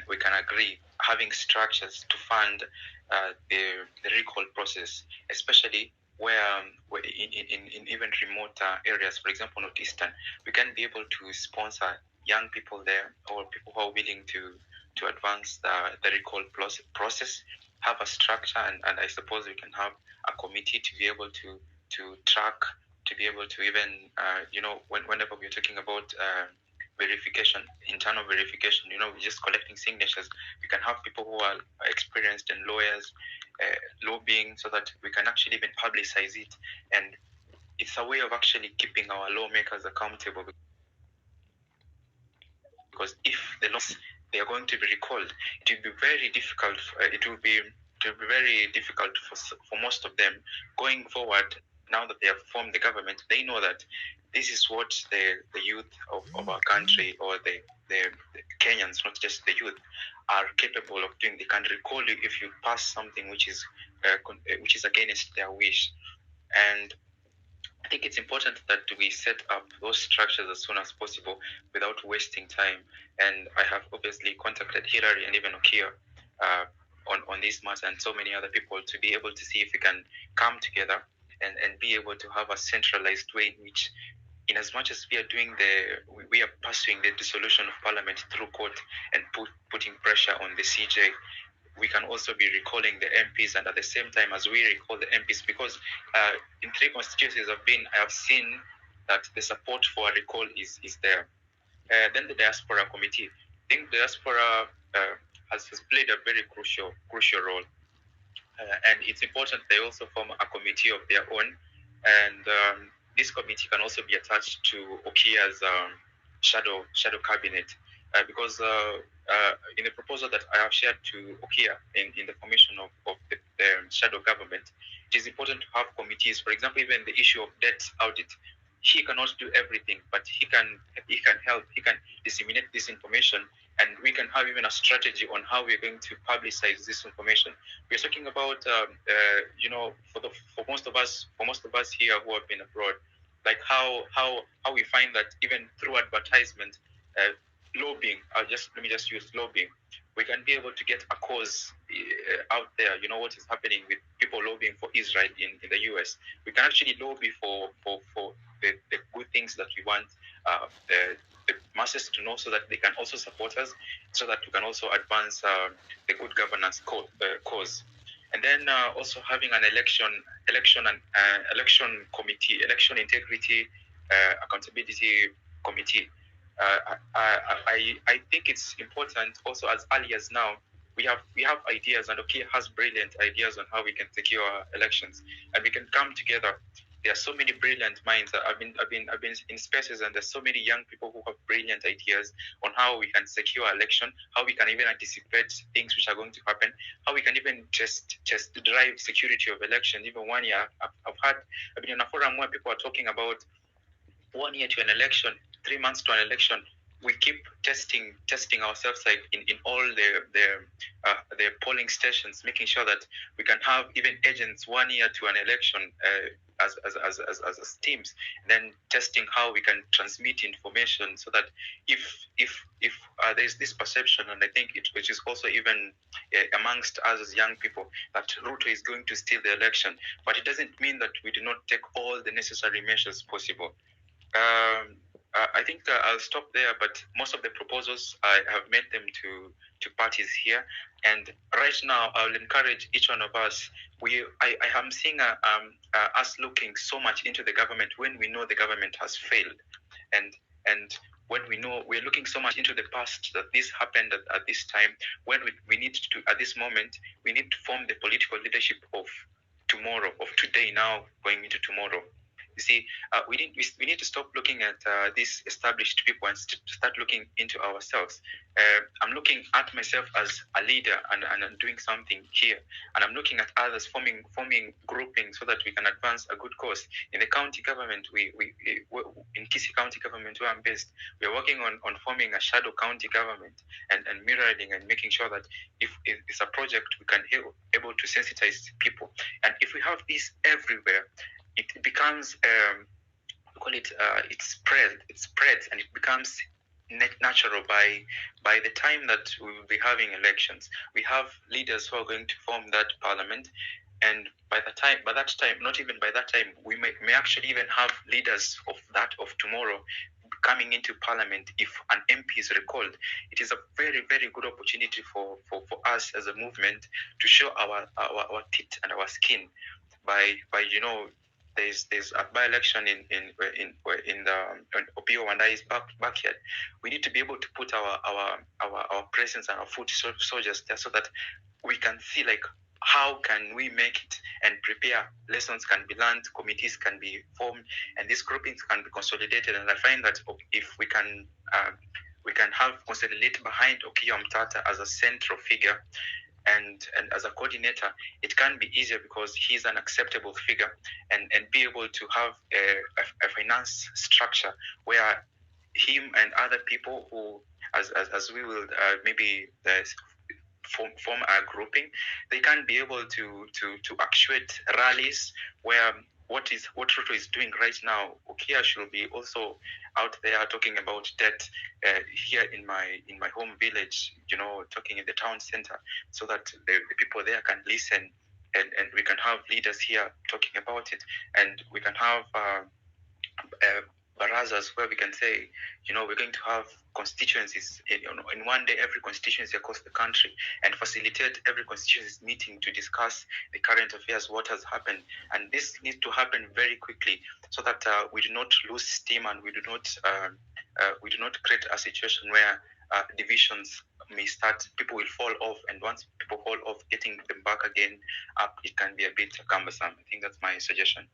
we can agree having structures to fund the recall process, especially where in even remote areas, for example, northeastern, we can be able to sponsor young people there or people who are willing to advance the recall process, have a structure, and I suppose we can have a committee to be able to track, to be able to even whenever we're talking about verification, internal verification, just collecting signatures, we can have people who are experienced and lawyers lobbying, so that we can actually even publicize it, and it's a way of actually keeping our lawmakers accountable, because if the laws, they are going to be recalled, it will be very difficult. It will be very difficult for most of them going forward. Now that they have formed the government, they know that this is what the youth of our country, or the Kenyans, not just the youth, are capable of doing. They can recall you if you pass something which is against their wish. And I think it's important that we set up those structures as soon as possible without wasting time. And I have obviously contacted Hillary and even Okia on this matter, and so many other people, to be able to see if we can come together and be able to have a centralized way in which, in as much as we are pursuing the dissolution of parliament through court and putting pressure on the CJ, we can also be recalling the MPs, and at the same time as we recall the MPs, because in 3 constituencies I have seen that the support for a recall is there. Then the diaspora committee, I think the diaspora has played a very crucial role, and it's important they also form a committee of their own, and this committee can also be attached to Okia's shadow cabinet, because in the proposal that I have shared to Okia in the formation of the shadow government, it is important to have committees. For example, even the issue of debt audit, he cannot do everything, but he can help. He can disseminate this information, and we can have even a strategy on how we're going to publicize this information. We're talking about, for most of us here who have been abroad, like how we find that even through advertisement, lobbying. Let me just use lobbying. We can be able to get a cause out there. You know what is happening with people lobbying for Israel in the US. We can actually lobby for the good things that we want the masses to know, so that they can also support us, so that we can also advance the good governance cause. And then also having an election committee, election integrity accountability committee. I think it's important also, as early as now, we have ideas, and Okia has brilliant ideas on how we can secure elections, and we can come together. There are so many brilliant minds. I've been in spaces, and there's so many young people who have brilliant ideas on how we can secure election, how we can even anticipate things which are going to happen, how we can even just drive security of election. Even 1 year, I've been in a forum where people are talking about 1 year to an election, 3 months to an election. We keep testing ourselves, like in all the polling stations, making sure that we can have even agents 1 year to an election as teams, then testing how we can transmit information, so that if there's this perception, and I think which is also even amongst us as young people, that Ruto is going to steal the election, but it doesn't mean that we do not take all the necessary measures possible. I think I'll stop there, but most of the proposals, I have made them to parties here, and right now I'll encourage each one of us. I am seeing us looking so much into the government when we know the government has failed, and when we know we're looking so much into the past, that this happened at this time, when we need to, at this moment, we need to form the political leadership of tomorrow, of today, now going into tomorrow. You see, we need to stop looking at these established people and start looking into ourselves. I'm looking at myself as a leader, and I'm doing something here, and I'm looking at others forming groupings, so that we can advance a good cause. In the county government, we in Kisii County government, where I'm based, we are working on forming a shadow county government, and mirroring and making sure that if it's a project, we can able to sensitize people. And if we have this everywhere, it becomes we call it it spreads, and it becomes natural by the time that we will be having elections. We have leaders who are going to form that parliament, and by that time, not even by that time, we may actually even have leaders of tomorrow coming into parliament. If an MP is recalled, it is a very, very good opportunity for us as a movement to show our teeth and our skin by there's a by-election in the Opio and I's backyard. We need to be able to put our presence and our foot soldiers there, so that we can see like how can we make it and prepare. Lessons can be learned, committees can be formed, and these groupings can be consolidated. And I find that if we can have consolidate behind Okiya Mtata as a central figure, and as a coordinator, it can be easier because he's an acceptable figure, and be able to have a finance structure where him and other people who, as we will maybe form a grouping, they can be able to actuate rallies where what Ruto is doing right now. Okiya should be also out there talking about debt here in my home village, talking in the town center, so that the people there can listen, and we can have leaders here talking about it, and we can have barazas where we can say, we're going to have constituencies in one day, every constituency across the country, and facilitate every constituency meeting to discuss the current affairs, what has happened. And this needs to happen very quickly, so that we do not lose steam, and we do not create a situation where divisions may start, people will fall off, and once people fall off, getting them back again up, it can be a bit cumbersome. I think that's my suggestion.